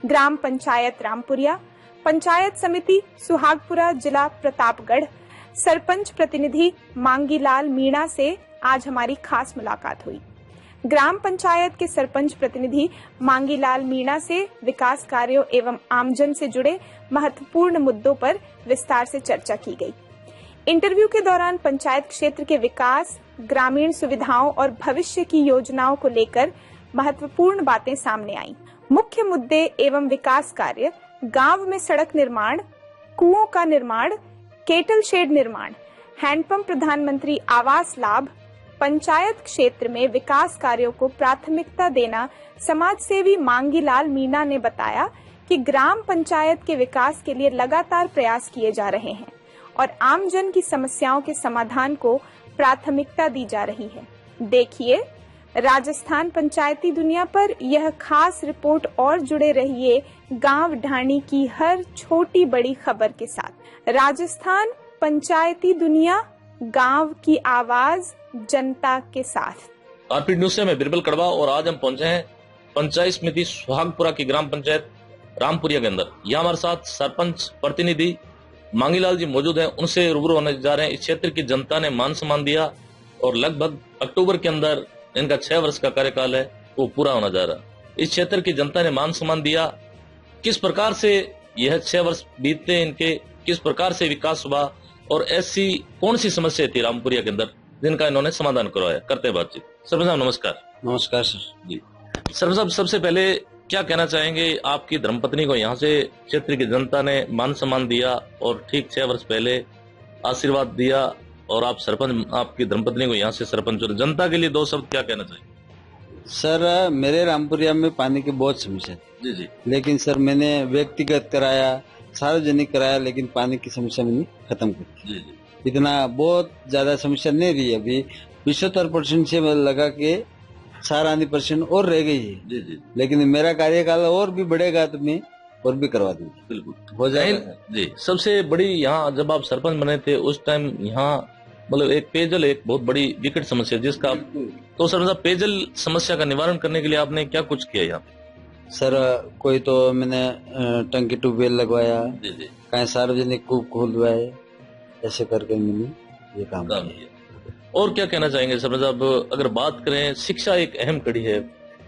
ग्राम पंचायत रामपुरिया, पंचायत समिति सुहागपुरा, जिला प्रतापगढ़, सरपंच प्रतिनिधि मांगीलाल मीणा से आज हमारी खास मुलाकात हुई। ग्राम पंचायत के सरपंच प्रतिनिधि मांगीलाल मीणा से विकास कार्यों एवं आमजन से जुड़े महत्वपूर्ण मुद्दों पर विस्तार से चर्चा की गई। इंटरव्यू के दौरान पंचायत क्षेत्र के विकास, ग्रामीण सुविधाओं और भविष्य की योजनाओं को लेकर महत्वपूर्ण बातें सामने आईं। मुख्य मुद्दे एवं विकास कार्य गांव में सड़क निर्माण, कुओं का निर्माण, केटल शेड निर्माण, हैंडपंप, प्रधानमंत्री आवास लाभ, पंचायत क्षेत्र में विकास कार्यों को प्राथमिकता देना। समाज सेवी मांगीलाल मीणा ने बताया कि ग्राम पंचायत के विकास के लिए लगातार प्रयास किए जा रहे हैं और आमजन की समस्याओं के समाधान को प्राथमिकता दी जा रही है। देखिए राजस्थान पंचायती दुनिया पर यह खास रिपोर्ट और जुड़े रहिए गांव ढाणी की हर छोटी बड़ी खबर के साथ। राजस्थान पंचायती दुनिया, गांव की आवाज जनता के साथ। आरपी न्यूज से मैं बिरबल कड़वा और आज हम पहुंचे हैं पंचायत समिति सुहागपुरा की ग्राम पंचायत रामपुरिया के अंदर। यहाँ हमारे साथ सरपंच प्रतिनिधि मांगीलाल जी मौजूद हैं, उनसे रूबरू होने जा रहे हैं। इस क्षेत्र की जनता ने मान सम्मान दिया और लगभग अक्टूबर के अंदर इनका 6 वर्ष का कार्यकाल है वो पूरा होना जा रहा है। इस क्षेत्र की जनता ने मान सम्मान दिया। किस प्रकार से यह 6 वर्ष बीतते इनके, किस प्रकार से विकास हुआ और ऐसी कौन सी समस्या थी रामपुरिया के अंदर जिनका इन्होंने समाधान करवाया। करते हैं बातचीत। सरपंच साहब नमस्कार। नमस्कार सर जी। सरपंच साहब सबसे पहले क्या कहना चाहेंगे, आपकी धर्मपत्नी को यहाँ से क्षेत्र की जनता ने मान सम्मान दिया और ठीक 6 वर्ष पहले आशीर्वाद दिया और आप सरपंच, आपकी धर्मपत्नी को यहाँ से सरपंच और जनता के लिए 2 शब्द क्या कहना चाहिए? सर मेरे रामपुरिया में पानी की बहुत समस्या थी जी। लेकिन सर मैंने व्यक्तिगत कराया, सार्वजनिक कराया, लेकिन पानी की समस्या मैंने खत्म कर दी। इतना बहुत ज्यादा समस्या नहीं रही। अभी 75% से लगा के 4% और रह गई है। जी। लेकिन मेरा कार्यकाल और भी बढ़ेगा तो मैं और भी करवा दूंगा। बिल्कुल हो जाएगा जी। सबसे बड़ी यहाँ जब आप सरपंच बने थे उस टाइम यहाँ मतलब एक पेयजल एक बहुत बड़ी विकट समस्या जिसका, तो सर पेयजल समस्या का निवारण करने के लिए आपने क्या कुछ किया यहाँ पे? सर कोई तो मैंने टंकी ट्यूबवेल लगवाया, कहीं सार्वजनिक कूप खुलवाए, ऐसे करके मैंने ये काम किया। और क्या कहना चाहेंगे सरपंच साहब, अगर बात करें शिक्षा एक अहम कड़ी है,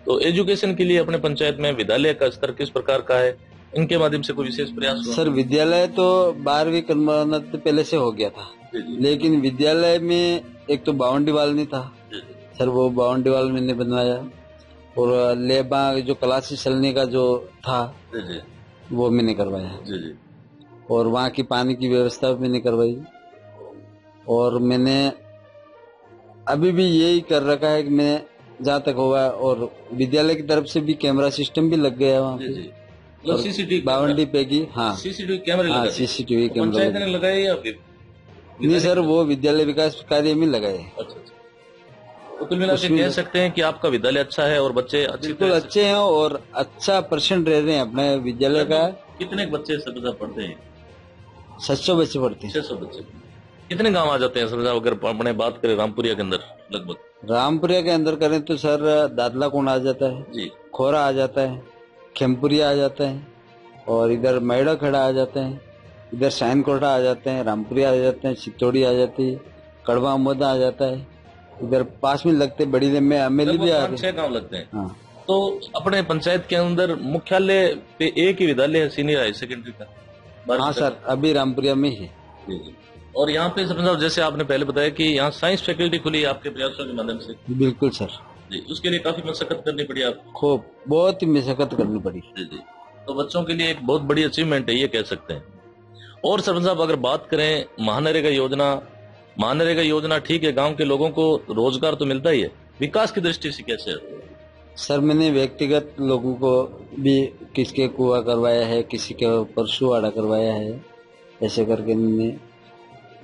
तो एजुकेशन के लिए अपने पंचायत में विद्यालय का स्तर किस प्रकार का है, इनके माध्यम से कोई विशेष प्रयास हुआ? सर विद्यालय तो 12वीं क्रमांक पहले से हो गया था, लेकिन विद्यालय में एक तो बाउंड्री वाल नहीं था सर, वो बाउंड्री वाल मैंने बनवाया और लेबा जो क्लासेस चलने का जो था वो मैंने करवाया और वहाँ की पानी की व्यवस्था मैंने करवाई। और मैंने अभी भी यही कर रखा है कि मैं जहाँ तक हुआ, और विद्यालय की तरफ से भी कैमरा सिस्टम भी लग गया वहाँ पे, सीसीटीवी बाउंड्री पे की। हाँ सीसीटीवी कैमरे, हाँ सीसीटीवी कैमरा पंचायत ने लगाए या फिर नहीं सर, वो विद्यालय विकास कार्य में लगाए। अच्छा। तो कुल मिला के कह सकते हैं कि आपका विद्यालय अच्छा है और बच्चे बिल्कुल अच्छे हैं और अच्छा परसेंट रह रहे हैं अपने विद्यालय का। कितने बच्चे सरपंच पढ़ते हैं? 700 बच्चे पढ़ते हैं। 600 बच्चे। कितने गांव आ जाते हैं सरपंच साहब अगर अपने बात करें रामपुरिया के अंदर? लगभग रामपुरिया के अंदर करें तो सर दादला कोण आ जाता है जी, खोरा आ जाता है, खेमपुरिया आ जाता है और इधर मैड़ा खड़ा आ जाते हैं, इधर साइन कोटा आ जाते हैं, रामपुरिया आ जाते हैं, चित्तौड़ी आ जाती है, कड़वा अमोदा आ जाता है, इधर पास में लगते बड़ी में अमेली भी आ 6 गाँव लगते हैं। हाँ। तो अपने पंचायत के अंदर मुख्यालय पे एक ही विद्यालय है, सीनियर हाई सेकेंडरी का? हाँ सर अभी रामपुरिया में ही। और यहाँ पे सरपंच साहब जैसे आपने पहले बताया कि यहाँ साइंस फैकल्टी खुली है आपके प्रयासों के माध्यम से? बिल्कुल सर जी। उसके लिए काफी मशक्कत करनी पड़ी आपको? खूब, बहुत ही मशक्कत करनी पड़ी। जी। तो बच्चों के लिए एक बहुत बड़ी अचीवमेंट है ये कह सकते हैं। और सरपंच साहब अगर बात करें महानरेगा योजना ठीक है, गांव के लोगों को रोजगार तो मिलता ही है, विकास की दृष्टि से कैसे है? सर मैंने व्यक्तिगत लोगों को भी किसके कुआ करवाया है, किसी के परसू आड़ा करवाया है, ऐसे करके मैंने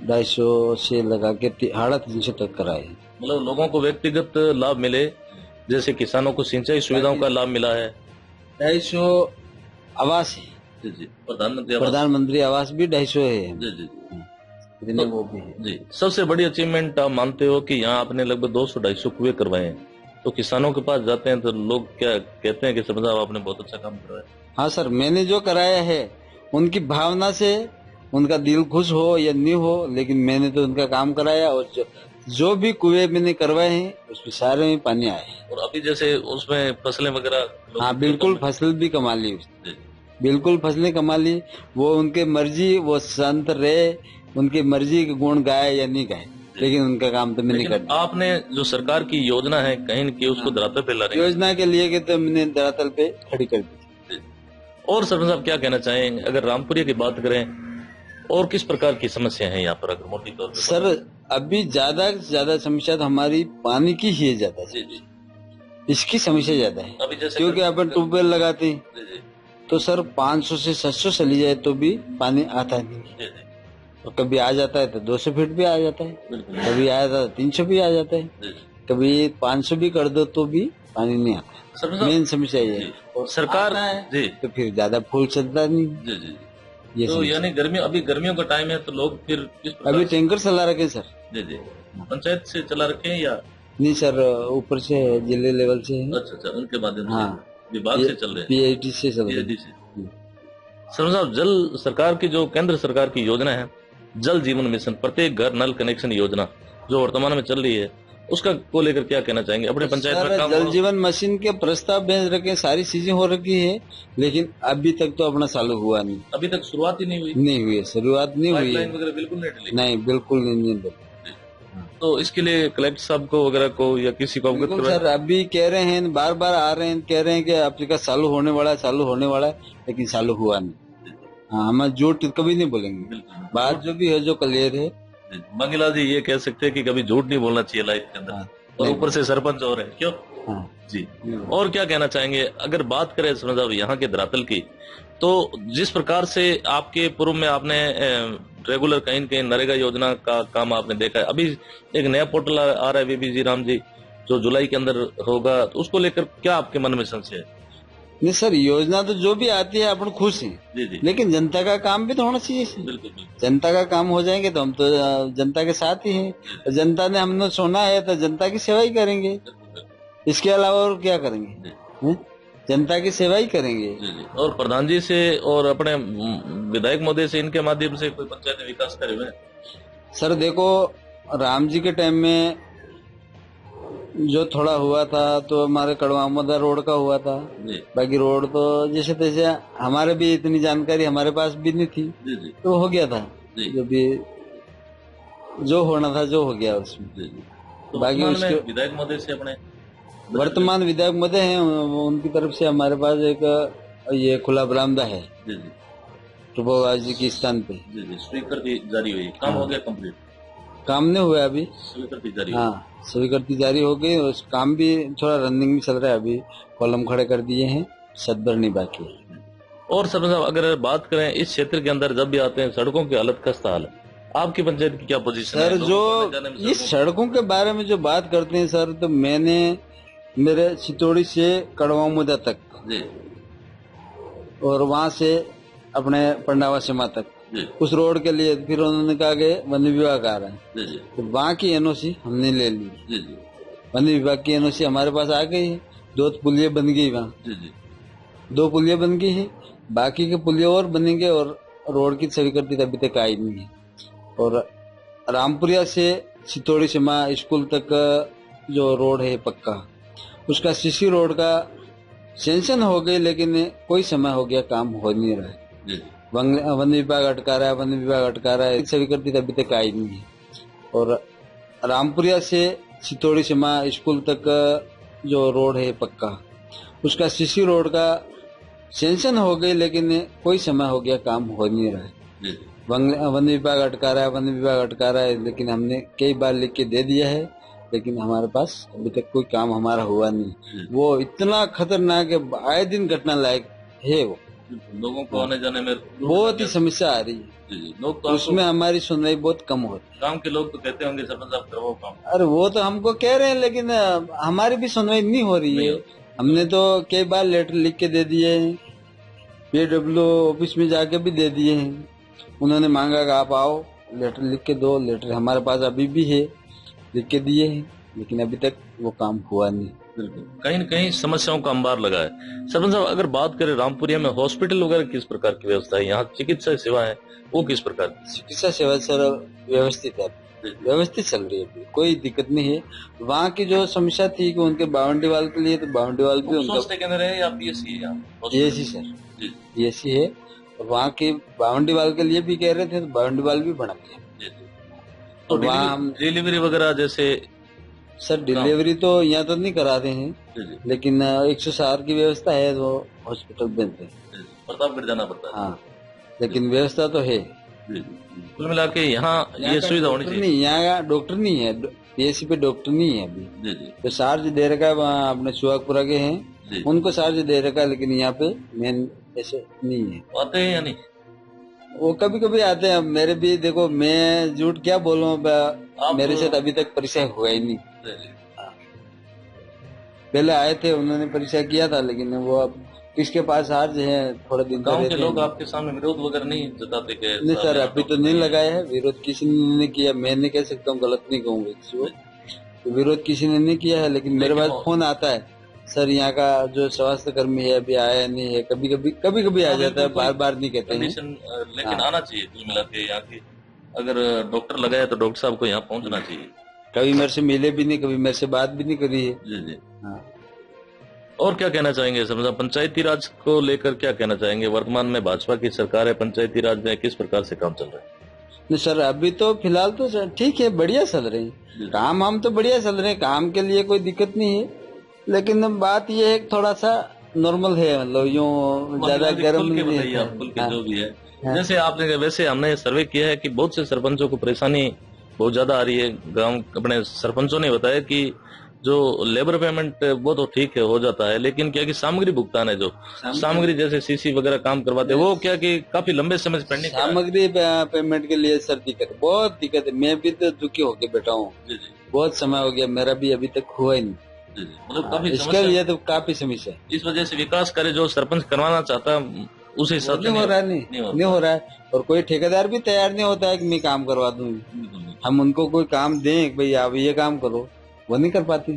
250 से लगा के 350 तक कराए। मतलब लोगों को व्यक्तिगत लाभ मिले, जैसे किसानों को सिंचाई सुविधाओं का लाभ मिला है। 250 आवास है जी। प्रधानमंत्री आवास भी 250 है जी। इतने वो भी है जी। सबसे बड़ी अचीवमेंट आप मानते हो कि यहाँ आपने लगभग 200-250 कुएं करवाए हैं, तो किसानों के पास जाते हैं तो लोग क्या कहते हैं कि सरपंच साहब आपने बहुत अच्छा काम करवाया? हाँ सर, मैंने जो कराया है उनकी भावना से, उनका दिल खुश हो या नहीं हो, लेकिन मैंने तो उनका काम कराया। और जो भी कुएं मैंने करवाए हैं उसमें सारे में पानी आया है। और अभी जैसे उसमें फसलें वगैरह, हाँ बिल्कुल, फसल भी कमा ली उसने, बिल्कुल फसलें कमा ली। वो उनके मर्जी, वो संत रहे, उनकी मर्जी के गुण गाए या नहीं गाए, लेकिन उनका काम तो मैंने कर दिया। आपने जो सरकार की योजना है कहीं न कहीं उसको धरातल पे ला रहे हैं, योजना के लिए तो मैंने धरातल पे खड़ी कर दी। और सरपंच साहब क्या कहना चाहेंगे अगर रामपुरिया की बात करें और किस प्रकार की समस्या है यहाँ पर, अगर मोटी तौर पर? सर अभी ज्यादा से ज्यादा समस्या तो हमारी पानी की ही है, ज्यादा जी जी, इसकी समस्या ज्यादा है। अभी जैसे क्योंकि अपन ट्यूबवेल लगाते हैं जी जी तो सर 500 से 700 चली जाए तो भी पानी आता नहीं। जी जी, और कभी आ जाता है तो 200 फीट भी आ जाता है, बिल्कुल कभी आया था 300 भी आ जाता है, जी, कभी 500 भी कर दो तो भी पानी नहीं आता। सरपंच साहब, मेन समस्या ये जी, है। और सरकार आता है जी तो फिर ज्यादा फूल चलता नहीं। जी जी, ये तो समस्या। यानी अभी गर्मियों का टाइम है तो लोग फिर किस प्रकार अभी टैंकर चला रखे सर। जी जी, पंचायत से चला रखे हैं या? नहीं सर, ऊपर से है, जिले लेवल से है। अच्छा अच्छा, उनके माध्यम से, हाँ, विभाग से चल रहे हैं, पीएचडी से चल रहे PhD हैं। से। सरपंच साहब, जल सरकार की जो केंद्र सरकार की योजना है जल जीवन मिशन, प्रत्येक घर नल कनेक्शन योजना जो वर्तमान में चल रही है, उसका को लेकर क्या कहना चाहेंगे? अपने पंचायत में सर काम जल जीवन मशीन के प्रस्ताव भेज रखे, सारी चीजें हो रखी है, लेकिन अभी तक तो अपना चालू हुआ नहीं। अभी तक शुरुआत ही नहीं हुई, नहीं हुई है, शुरुआत नहीं हुई है। पाइपलाइन वगैरह बिल्कुल नहीं डली। नहीं, बिल्कुल नहीं डली। तो इसके लिए कलेक्टर साहब को वगैरह को या किसी को अवगत बिल्कुल करवाएं? सर, अभी कह रहे हैं, बार बार आ रहे हैं, कह रहे हैं कि आपका का चालू होने वाला है, चालू होने वाला है, लेकिन चालू हुआ नहीं। हाँ, हम झूठ कभी नहीं बोलेंगे, बिल्कुल। बात जो भी है जो क्लियर है। मंगीलाल जी ये कह सकते हैं कि कभी झूठ नहीं बोलना चाहिए लाइफ के अंदर, हाँ, और नहीं ऊपर से सरपंच और है क्यों? हाँ, जी, और क्या कहना चाहेंगे अगर बात करें सरपंच साहब यहाँ के धरातल की, तो जिस प्रकार से आपके पूर्व में आपने रेगुलर कहीं न कहीं नरेगा योजना का काम आपने देखा है, अभी एक नया पोर्टल आ रहा है VBG राम जी, जो जुलाई के अंदर होगा, तो उसको लेकर क्या आपके मन में संशय है? नहीं सर, योजना तो जो भी आती है अपन खुश हैं, जी जी, लेकिन जनता का काम भी तो होना चाहिए। बिल्कुल बिल्कुल, जनता का काम हो जाएंगे तो हम तो जनता के साथ ही हैं। जनता ने हमने सुना है तो जनता की सेवा ही करेंगे, इसके अलावा और क्या करेंगे? हैं? जनता की सेवा ही करेंगे। जी जी। और प्रधान जी से और अपने विधायक महोदय से, इनके माध्यम से कोई पंचायत में विकास करे हुए हैं? सर देखो, राम जी के टाइम में जो थोड़ा हुआ था तो हमारे कड़वामोदा रोड का हुआ था। जी बाकी रोड तो जैसे तैसे, हमारे भी इतनी जानकारी हमारे पास भी नहीं थी, जी जी तो हो गया था। जी जो भी जो होना था जो हो गया उसमें। जी जी। तो बाकी वर्तमान में उसके विधायक महोदय से अपने वर्तमान विधायक महोदय हैं, उनकी तरफ से हमारे पास एक ये खुला बरामदा है जी जी सुबह जी के स्थान पे। जी जी, स्वीकृति जारी हुई, काम हो गया कंप्लीट, काम नहीं हुआ अभी। स्वीकृति जारी हुई। हाँ, स्वीकृति जारी हो गई, उस काम भी थोड़ा रनिंग में चल रहा है। अभी कॉलम खड़े कर दिए हैं, सदबर नहीं बाकी है। और सरपंच साहब, अगर बात करें इस क्षेत्र के अंदर जब भी आते हैं, सड़कों की हालत खस्ता हाल है, आपकी पंचायत की क्या पोजीशन है? सर लोगों जो को आने जाने में इस सड़कों के बारे में जो बात करते हैं सर, तो मैंने मेरे चितौड़ी से कड़वामुदा तक जी और वहां से अपने पंडावा सीमा तक, जी उस रोड के लिए फिर उन्होंने कहा कि वन विभाग आ रहा है, जी जी तो वहाँ की एनओसी हमने ले ली। जी जी वन विभाग की एनओसी हमारे पास आ गई है, 2 पुलिया बन गई वहाँ, जी जी 2 पुलिया बन गई है, बाकी के पुलिया और बनेंगे, और रोड की स्वीकृति अभी तक आई नहीं है। और रामपुरिया से चितौड़ी सीमा स्कूल तक जो रोड है पक्का, उसका सीसी रोड का सेंशन हो गई, लेकिन कोई समय हो गया काम हो नहीं रहा है। जी वन विभाग अटका रहा है, वन विभाग अटका रहा है, स्वीकृति अभी तक आई नहीं है। और रामपुरिया से चितौड़ी सीमा स्कूल तक जो रोड है पक्का, उसका सीसी रोड का सेंशन हो गई, लेकिन कोई समय हो गया काम हो नहीं रहा है। जी वन विभाग अटका रहा है, वन विभाग अटका रहा है, लेकिन हमने कई बार लिख के दे दिया है, लेकिन हमारे पास अभी तक कोई काम हमारा हुआ नहीं। वो इतना खतरनाक है, आए दिन घटना लायक है। वो लोगों को आने जाने में बहुत ही समस्या आ रही है, जी जी। लोग तो उसमें हमारी सुनवाई बहुत कम होती है। गांव के लोग तो कहते होंगे सरपंच साहब करवाओ काम, अरे वो तो हमको कह रहे हैं, लेकिन हमारी भी सुनवाई नहीं हो रही है। हमने तो कई बार लेटर लिख के दे दिए हैं, PW ऑफिस में जाके भी दे दिए हैं। उन्होंने मांगा कि आप आओ लेटर लिख के दो, लेटर हमारे पास अभी भी है, लिख के दिए हैं, लेकिन अभी तक वो काम हुआ नहीं। बिल्कुल, कहीं न कहीं समस्याओं का अंबार लगा है। सरपंच साहब, अगर बात करें रामपुरिया में हॉस्पिटल वगैरह किस प्रकार की व्यवस्था है, यहाँ चिकित्सा सेवा है वो किस प्रकार की? चिकित्सा सेवा सर व्यवस्थित है, व्यवस्थित चल रही है अभी, कोई दिक्कत नहीं है। वहाँ की जो समस्या थी कि उनके बाउंड्री वाल के लिए, तो बाउंड्री वाल भी उनका स्वास्थ्य केंद्र है या पीएससी है? पीएससी सर, पीएससी है। और वहाँ की बाउंड्री वाल के लिए भी कह रहे थे, तो बाउंड्री वाल भी बना दिया। तो वहाँ हम डिलीवरी वगैरह जैसे सर डिलीवरी तो यहाँ तो नहीं कराते हैं, लेकिन 160 की व्यवस्था है, तो हॉस्पिटल बनते हैं, प्रतापगढ़ जाना पड़ता है। हाँ, लेकिन व्यवस्था तो है। कुल मिला के यहाँ ये सुविधा होनी चाहिए। नहीं, यहाँ डॉक्टर नहीं है, पीएससी पे डॉक्टर नहीं है अभी। तो चार्ज दे रखा है, वहाँ अपने सुहागपुरा के हैं, उनको चार्ज दे रखा है, लेकिन यहाँ पे मेन ऐसे नहीं है। आते हैं या नहीं? वो कभी कभी आते हैं। मेरे भी देखो, मैं झूठ क्या बोलूं, मेरे से अभी तक परिचय हुआ ही नहीं। पहले आए थे, उन्होंने परिचय किया था, लेकिन वो अब किसके पास चार्ज है, थोड़ा दिन गांव के लोग आपके सामने विरोध वगैरह नहीं जताते? नहीं सर, अभी तो नहीं लगाया है विरोध, किसी ने नहीं किया। मैं नहीं कह सकता हूँ, गलत नहीं कहूँगा किसी को, तो विरोध किसी ने नहीं किया है। लेकिन मेरे पास फोन आता है, सर यहाँ का जो स्वास्थ्य कर्मी है अभी आया नहीं है, कभी कभी आ जाता है, बार बार नहीं कहते हैं। लेकिन आना चाहिए कुल मिला के। यहाँ की अगर डॉक्टर लगाया तो डॉक्टर साहब को यहाँ पहुँचना चाहिए। कभी मेरे से मिले भी नहीं, कभी मेरे से बात भी नहीं करी है। जी जी, हाँ। और क्या कहना चाहेंगे समझा, पंचायती राज को लेकर क्या कहना चाहेंगे? वर्तमान में भाजपा की सरकार है, पंचायती राज में किस प्रकार से काम चल रहा है? नहीं सर, अभी तो फिलहाल तो ठीक है, बढ़िया चल रहे हैं काम, हम तो बढ़िया चल रहे हैं, काम के लिए कोई दिक्कत नहीं है। लेकिन बात ये है थोड़ा सा नॉर्मल है, मतलब यूँ ज्यादा गर्म नहीं है। जो भी है, जैसे आपने, वैसे हमने सर्वे किया है कि बहुत से सरपंचों को परेशानी बहुत ज्यादा आ रही है। गांव अपने सरपंचों ने बताया कि जो लेबर पेमेंट वो तो ठीक है, हो जाता है, लेकिन क्या कि सामग्री भुगतान है, जो सामग्री जैसे सीसी वगैरह काम करवाते हैं, वो क्या कि काफी लंबे समय से पेंडिंग। सामग्री पेमेंट के लिए सर दिक्कत, बहुत दिक्कत है। मैं भी तो दुखी होके बैठा हूँ, बहुत समय हो गया, मेरा भी अभी तक हुआ ही नहीं। मतलब काफी इसके लिए तो काफी समस्या है। इस वजह से विकास कार्य जो सरपंच करवाना चाहता है उस हिसाब से नहीं हो रहा है, नहीं हो रहा है। और कोई ठेकेदार भी तैयार नहीं होता है कि मैं काम करवा दूं। हम उनको कोई काम दें, भाई आप ये काम करो, वो नहीं कर पाती।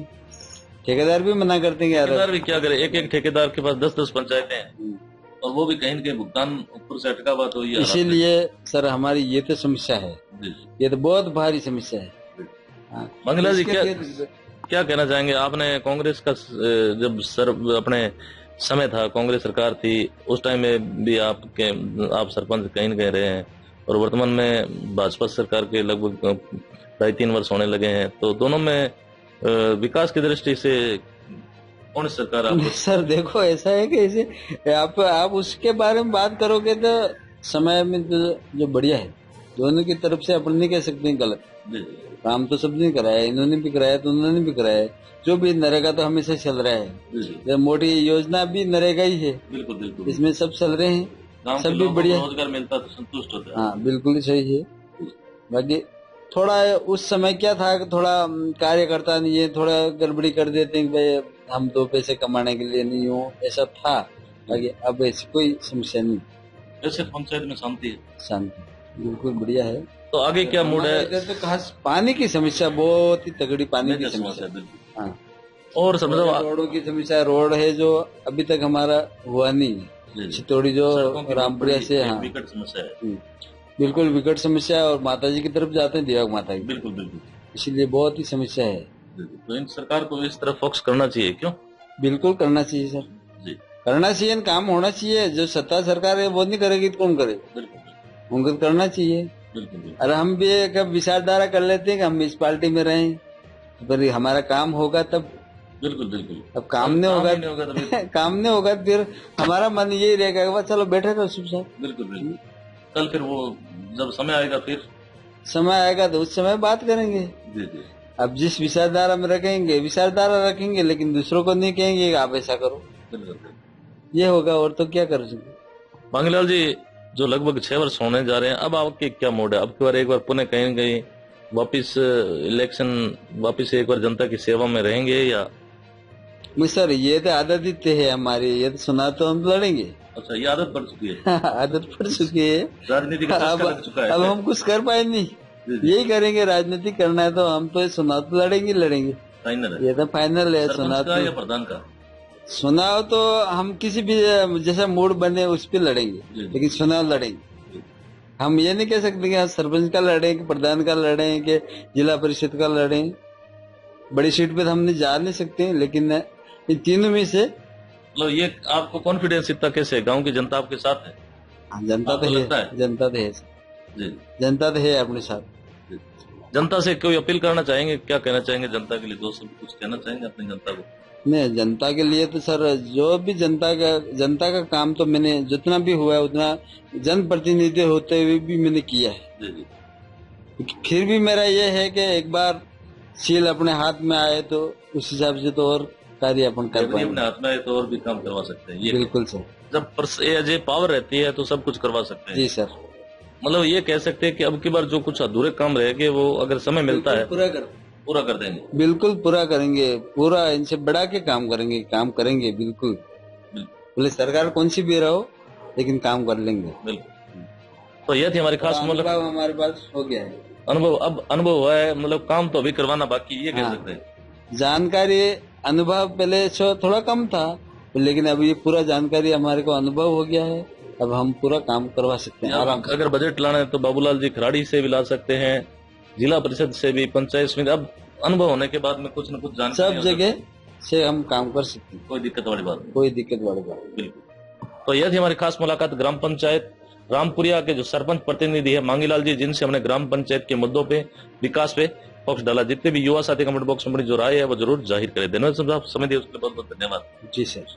ठेकेदार भी मना करते हैं। ठेकेदार भी क्या करे, एक एक ठेकेदार के पास 10-10 पंचायतें हैं, और वो भी कहीं न कहीं भुगतान ऊपर से अटका हुआ। तो ये इसीलिए सर हमारी ये तो समस्या है, ये तो बहुत भारी समस्या है। मंगला जी, क्या कहना चाहेंगे? आपने कांग्रेस का जब अपने समय था, कांग्रेस सरकार थी, उस टाइम में भी आप सरपंच कहीं न कहीं रहे हैं, और वर्तमान में भाजपा सरकार के लगभग 2.5-3 वर्ष होने लगे हैं, तो दोनों में विकास की दृष्टि से कौन सरकार आप? सर देखो, ऐसा है कि ऐसे आप उसके बारे में बात करोगे तो समय में जो बढ़िया है, दोनों की तरफ से अपन नहीं कह सकते गलत। काम तो सबने कराया, इन्होंने भी कराया तो उन्होंने भी कराया। जो भी नरेगा तो हमेशा चल रहा है, मोटी योजना भी नरेगा ही है। बिल्कुल बिल्कुल, इसमें सब चल रहे हैं, सब भी बढ़िया, रोजगार मिलता तो संतुष्ट होता है। हाँ बिल्कुल सही है। बाकी थोड़ा उस समय क्या था कि थोड़ा कार्यकर्ता नहीं है, थोड़ा गड़बड़ी कर देते हैं, भाई हम 2 पैसे कमाने के लिए नहीं हो, ऐसा था। बाकी अब ऐसी कोई समस्या नहीं। ऐसे पंचायत में शांति है? शांति बिल्कुल बढ़िया है। तो आगे क्या मूड है? इधर तो खास पानी की समस्या, बहुत ही तगड़ी पानी की समस्या। हाँ, और रोडों की समस्या, रोड है जो अभी तक हमारा हुआ नहीं है। चितौड़ी जो रामपुरिया से, हाँ विकट समस्या है, बिल्कुल विकट समस्या है। और माता जी की तरफ जाते हैं, देवक माता की, बिल्कुल बिल्कुल, इसीलिए बहुत ही समस्या है। तो इन सरकार को इस तरफ फोकस करना चाहिए, क्यों? बिल्कुल करना चाहिए सर जी, करना चाहिए, काम होना चाहिए। जो सत्ता सरकार है वो नहीं करेगी तो कौन करे? उनको करना चाहिए। अरे हम भी एक विचारधारा कर लेते हैं कि हम इस पार्टी में रहें, पर हमारा काम होगा तब। बिल्कुल बिल्कुल, अब काम नहीं होगा तो काम नहीं होगा, फिर हमारा मन यही रहेगा चलो बैठे रहो चुपचाप। बिल्कुल बिल्कुल, कल फिर वो जब समय आएगा, फिर समय आएगा तो उस समय बात करेंगे। जी जी, अब जिस विचारधारा में विचारधारा रखेंगे, लेकिन दूसरों को नहीं कहेंगे कि आप ऐसा करो, ये होगा। और तो क्या कर सकते। मांगीलाल जी, जो लगभग 6 वर्ष होने जा रहे हैं, अब आपके क्या मूड है? अब की बार एक बार पुनः कहीं न कहीं वापिस इलेक्शन, वापिस एक बार जनता की सेवा में रहेंगे या? सर ये तो आदत है हमारी, ये तो सुना तो हम लड़ेंगे। अच्छा, ये आदत पड़ चुकी है? आदत पड़ चुकी है, राजनीति का चस्का लग चुका है। अब हम कुछ कर पाए नहीं, यही करेंगे। राजनीति करना है तो हम तो सुना तो लड़ेंगे। फाइनल है? ये तो फाइनल है। सरपंच का या प्रधान का? चुनाव तो हम किसी भी जैसा मूड बने उस पर लड़ेंगे, लेकिन चुनाव लड़ेंगे। हम ये नहीं कह सकते कि सरपंच का लड़ें कि प्रधान का लड़ें कि जिला परिषद का लड़ें। बड़ी सीट पे तो हमने जा नहीं सकते, लेकिन इन तीनों में से मतलब ये आपको कॉन्फिडेंस इतना कैसे है? गांव की जनता आपके साथ है? जनता तो है, जनता तो है जी, जनता तो है अपने साथ। जनता से कोई अपील करना चाहेंगे? क्या कहना चाहेंगे जनता के लिए? दो शब्द कुछ कहना चाहेंगे अपनी जनता को? नहीं, जनता के लिए तो सर जो भी जनता का काम तो मैंने जितना भी हुआ है उतना जनप्रतिनिधि होते हुए भी मैंने किया है। जी जी। फिर भी मेरा ये है कि एक बार सील अपने हाथ में आए तो उस हिसाब से तो और कार्य अपन कर पाएंगे। अपने हाथ में आए तो और भी काम करवा सकते हैं। ये बिल्कुल सर। जब पावर रहती है तो सब कुछ करवा सकते हैं। जी सर। मतलब ये कह सकते हैं कि अब की बार जो कुछ अधूरे काम रह गए वो अगर समय मिलता है पूरा कर देंगे। बिल्कुल पूरा करेंगे, पूरा इनसे बढ़ा के काम करेंगे बिल्कुल। बोले सरकार कौन सी भी रहो, लेकिन काम कर लेंगे बिल्कुल। तो यह थी हमारी खास अनुभव हमारे पास हो गया है। अनुभव हुआ है, मतलब काम तो अभी करवाना बाकी, ये कह सकते हैं। जानकारी अनुभव पहले थोड़ा कम था, लेकिन अभी ये पूरा जानकारी हमारे को अनुभव हो गया है। अब हम पूरा काम करवा सकते हैं आराम से। अगर बजट लाना है तो बाबूलाल जी खराड़ी से भी ला सकते हैं, जिला परिषद से भी, पंचायत समिति। अब अनुभव होने के बाद में कुछ न कुछ जानकारी सब जगह से हम काम कर सकते हैं। कोई दिक्कत वाली बात बिल्कुल। तो यह थी हमारी खास मुलाकात ग्राम पंचायत रामपुरिया के जो सरपंच प्रतिनिधि है मांगीलाल जी, जिनसे हमने ग्राम पंचायत के मुद्दों पे, विकास पे फोकस डाला। जितने भी युवा साथी कमेंट बॉक्स में जो राय है वो जरूर जाहिर करें। धन्यवाद, समय दिए उसके लिए बहुत बहुत धन्यवाद। जी सर।